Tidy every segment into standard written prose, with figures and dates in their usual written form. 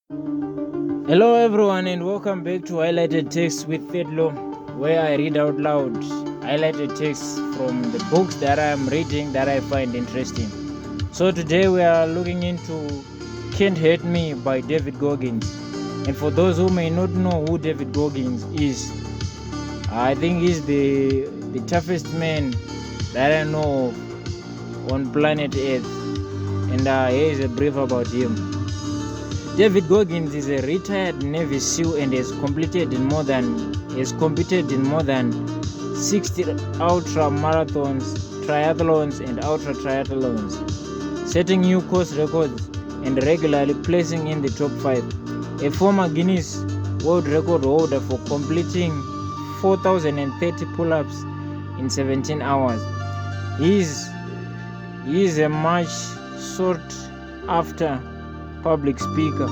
Hello, everyone, and welcome back to Highlighted Text with 3rd Law, where I read out loud highlighted texts from the books that I am reading that I find interesting. So, today we are looking into Can't Hurt Me by David Goggins. And for those who may not know who David Goggins is, I think he's the toughest man that I know of on planet Earth. And here is a brief about him. David Goggins is a retired Navy SEAL and has competed in more than 60 ultra marathons, triathlons, and ultra triathlons, setting new course records and regularly placing in the top 5. A former Guinness World Record holder for completing 4,030 pull-ups in 17 hours. He is a much sought after public speaker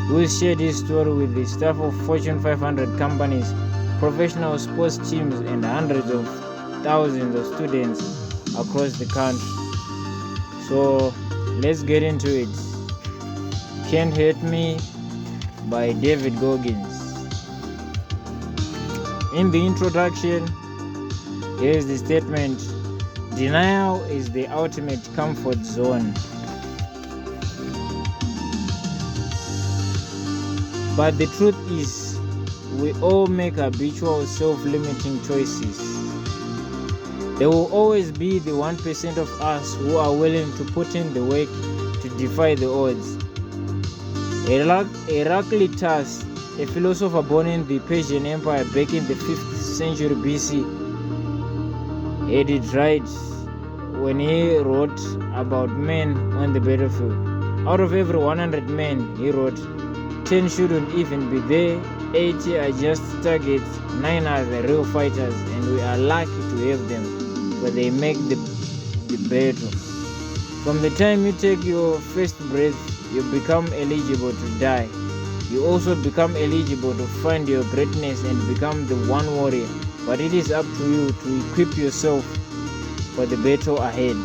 who shared his story with the staff of Fortune 500 companies, professional sports teams, and hundreds of thousands of students across the country. So let's get into it. Can't Hurt Me by David Goggins. In the introduction, here is the statement: denial is the ultimate comfort zone. But the truth is, we all make habitual self-limiting choices. There will always be the 1% of us who are willing to put in the work to defy the odds. Heraclitus, a philosopher born in the Persian Empire back in the 5th century BC, had it right when he wrote about men on the battlefield. Out of every 100 men, he wrote, 10 shouldn't even be there, 80 are just targets, 9 are the real fighters, and we are lucky to have them, for they make the battle. From the time you take your first breath, you become eligible to die. You also become eligible to find your greatness and become the one warrior, but it is up to you to equip yourself for the battle ahead.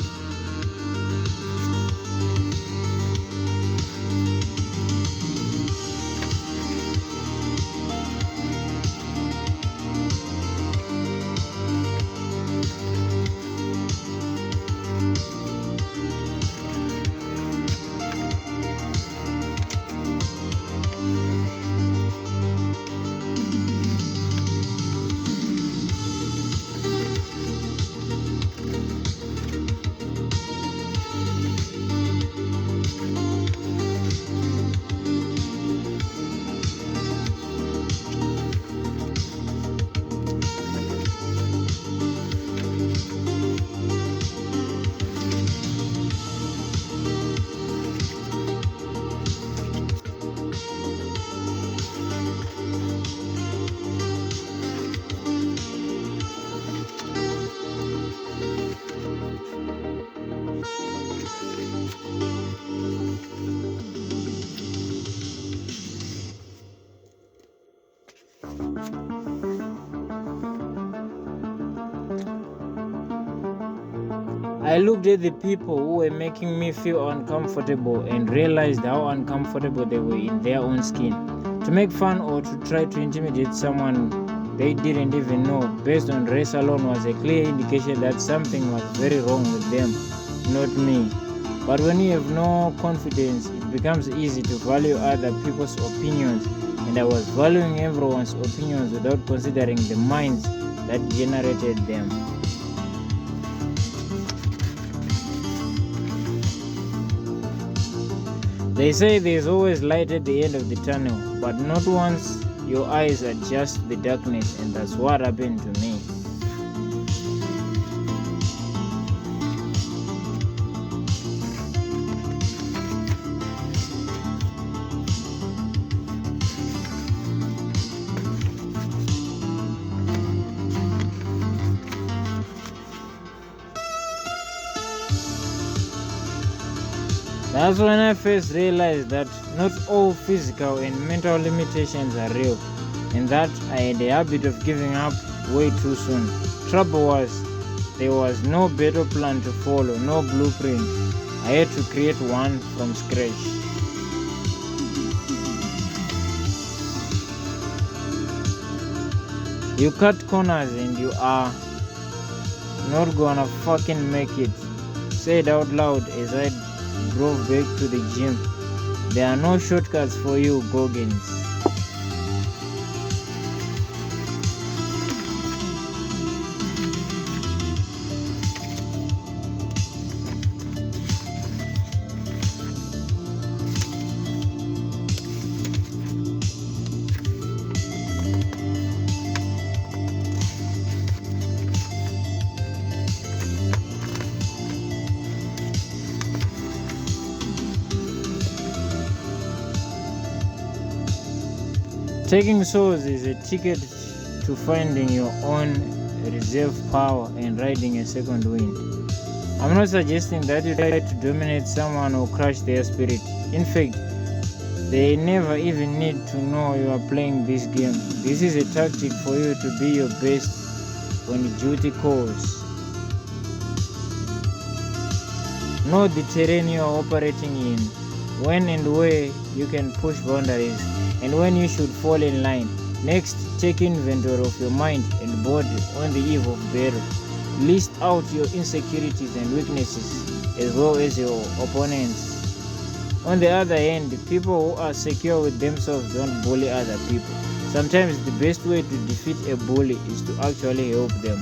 I looked at the people who were making me feel uncomfortable and realized how uncomfortable they were in their own skin. To make fun or to try to intimidate someone they didn't even know based on race alone was a clear indication that something was very wrong with them, not me. But when you have no confidence, it becomes easy to value other people's opinions, and I was valuing everyone's opinions without considering the minds that generated them. They say there's always light at the end of the tunnel, but not once your eyes adjust the darkness, and that's what happened to me. That's when I first realized that not all physical and mental limitations are real, and that I had a habit of giving up way too soon. Trouble was, there was no battle plan to follow, no blueprint. I had to create one from scratch. You cut corners and you are not gonna fucking make it. Said out loud as I drove back to the gym. There are no shortcuts for you, Goggins. Taking souls is a ticket to finding your own reserve power and riding a second wind. I'm not suggesting that you try to dominate someone or crush their spirit. In fact, they never even need to know you are playing this game. This is a tactic for you to be your best when duty calls. Know the terrain you are operating in, when and where you can push boundaries, and when you should fall in line. Next, take inventory of your mind and body on the eve of battle. List out your insecurities and weaknesses as well as your opponents. On the other hand, people who are secure with themselves don't bully other people. Sometimes the best way to defeat a bully is to actually help them.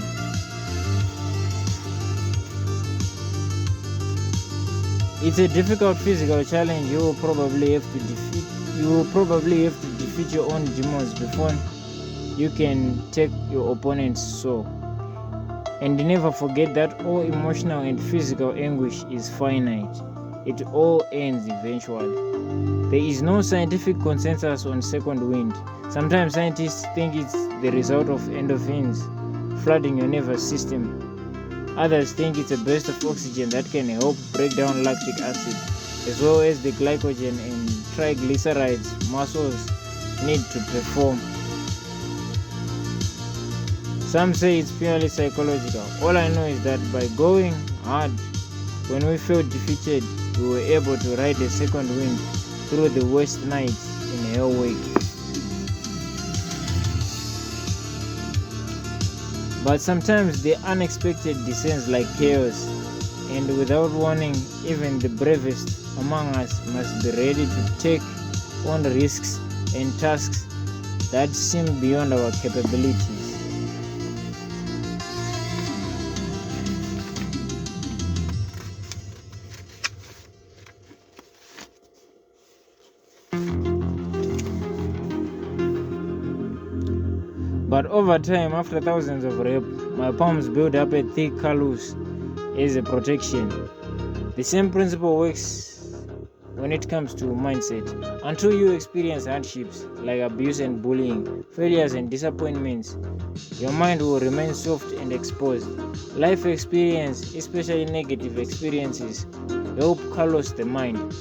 It's a difficult physical challenge. You will probably have to defeat your own demons before you can take your opponent's soul. And never forget that all emotional and physical anguish is finite. It all ends eventually. There is no scientific consensus on second wind. Sometimes scientists think it's the result of endorphins flooding your nervous system. Others think it's a burst of oxygen that can help break down lactic acid, as well as the glycogen and triglycerides muscles need to perform. Some say it's purely psychological. All I know is that by going hard, when we felt defeated, we were able to ride a second wind through the worst nights in hell week. But sometimes the unexpected descends like chaos, and without warning, even the bravest among us must be ready to take on risks and tasks that seem beyond our capabilities. But over time, after thousands of reps, my palms build up a thick callus as a protection. The same principle works when it comes to mindset. Until you experience hardships like abuse and bullying, failures and disappointments, your mind will remain soft and exposed. Life experience, especially negative experiences, help callous the mind.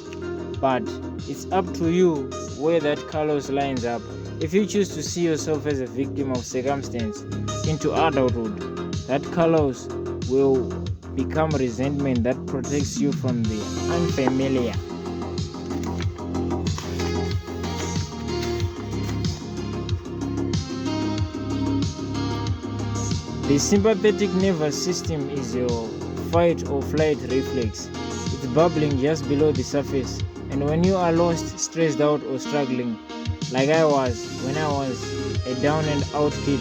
But it's up to you where that callus lines up. If you choose to see yourself as a victim of circumstance into adulthood, that callus will become resentment that protects you from the unfamiliar. The sympathetic nervous system is your fight or flight reflex. It's bubbling just below the surface, and when you are lost, stressed out, or struggling, like I was when I was a down and out kid,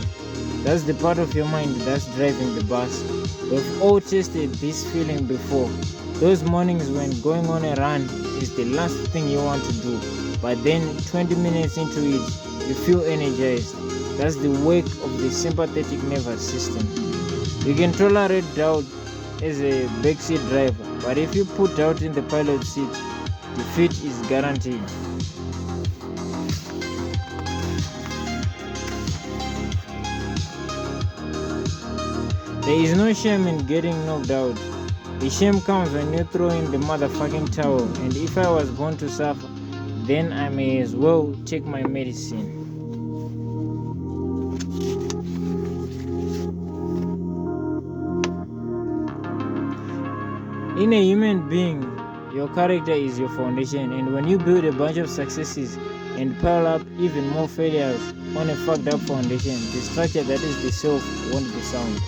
that's the part of your mind that's driving the bus. We've all tasted this feeling before. Those mornings when going on a run is the last thing you want to do, but then 20 minutes into it, you feel energized. That's the work of the sympathetic nervous system. You can tolerate doubt as a backseat driver, but if you put doubt in the pilot seat, defeat is guaranteed. There is no shame in getting knocked out. The shame comes when you throw in the motherfucking towel, and if I was born to suffer, then I may as well take my medicine. In a human being, your character is your foundation, and when you build a bunch of successes and pile up even more failures on a fucked up foundation, the structure that is the self won't be sound.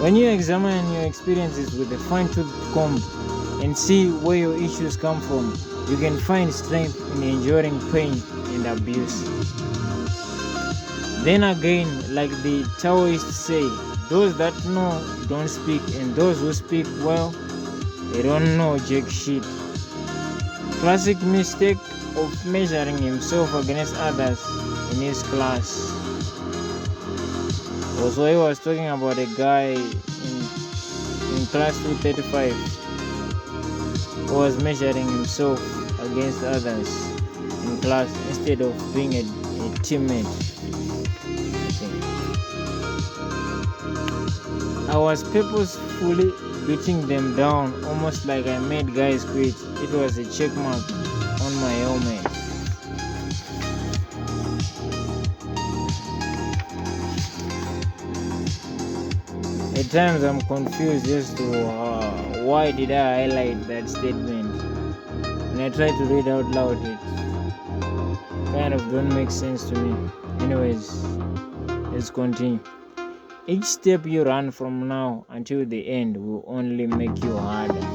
When you examine your experiences with a fine-tooth comb and see where your issues come from, you can find strength in enduring pain and abuse. Then again, like the Taoists say, those that know don't speak, and those who speak well, they don't know jack shit. Classic mistake of measuring himself against others in his class. Also, he was talking about a guy in class 235 who was measuring himself against others in class instead of being a teammate. I was purposefully beating them down, almost like I made guys quit. It was a check mark on my helmet. At times I'm confused as to why did I highlight that statement. When I try to read out loud, it kind of don't make sense to me. Anyways, let's continue. Each step you run from now until the end will only make you harder.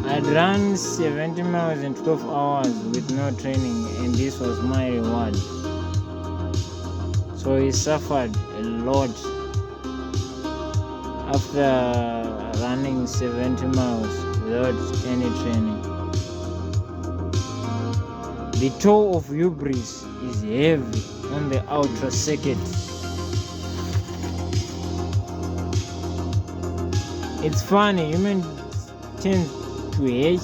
I'd run 70 miles in 12 hours with no training, and this was my reward. So he suffered a lot after running 70 miles without any training. The toll of hubris is heavy on the ultra circuit. It's funny, humans tend to hedge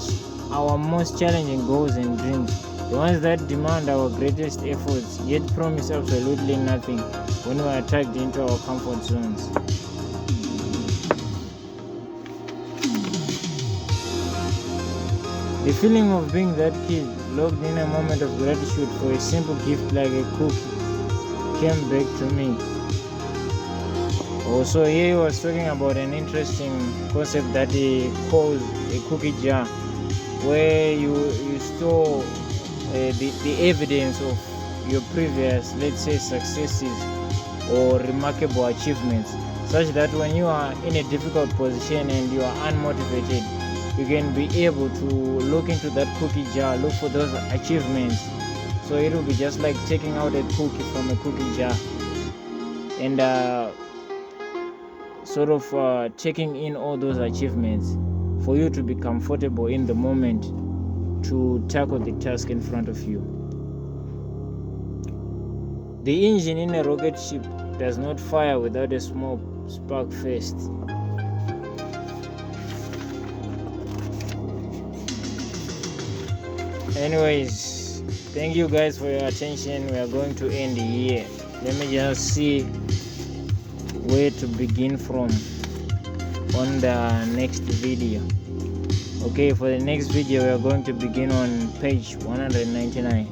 our most challenging goals and dreams, the ones that demand our greatest efforts, yet promise absolutely nothing when we are tugged into our comfort zones. The feeling of being that kid locked in a moment of gratitude for a simple gift like a cookie came back to me. Also, here he was talking about an interesting concept that he calls a cookie jar, where you store the evidence of your previous, let's say, successes or remarkable achievements, such that when you are in a difficult position and you are unmotivated, you can be able to look into that cookie jar, look for those achievements. So it will be just like taking out a cookie from a cookie jar and sort of taking in all those achievements for you to be comfortable in the moment to tackle the task in front of you. The engine in a rocket ship does not fire without a small spark first. Anyways, thank you guys for your attention. We are going to end here. Let me just see where to begin from on the next video. Okay, for the next video we are going to begin on page 199.